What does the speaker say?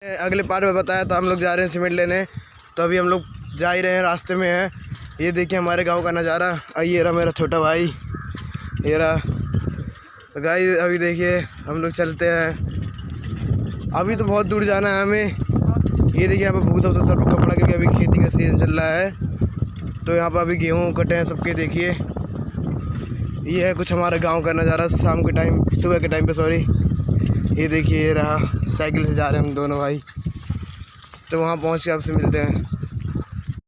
अगले पार्ट में बताया था हम लोग जा रहे हैं सीमेंट लेने, तो अभी हम लोग जा ही रहे हैं, रास्ते में हैं। ये देखिए हमारे गांव का नज़ारा। ये रहा मेरा छोटा भाई, ये रहा। तो गाइस अभी देखिए हम लोग चलते हैं, अभी तो बहुत दूर जाना है हमें। ये देखिए यहाँ पर भूसा वूसा सब कपड़ा, क्योंकि अभी खेती का सीज़न चल रहा है, तो यहाँ पर अभी गेहूँ कटे हैं सबके। देखिए ये है कुछ हमारे गाँव का नज़ारा शाम के टाइम, सुबह के टाइम पे सॉरी। ये देखिए ये रहा, साइकिल से जा रहे हैं हम दोनों भाई। तो वहाँ पहुँच के आपसे मिलते हैं।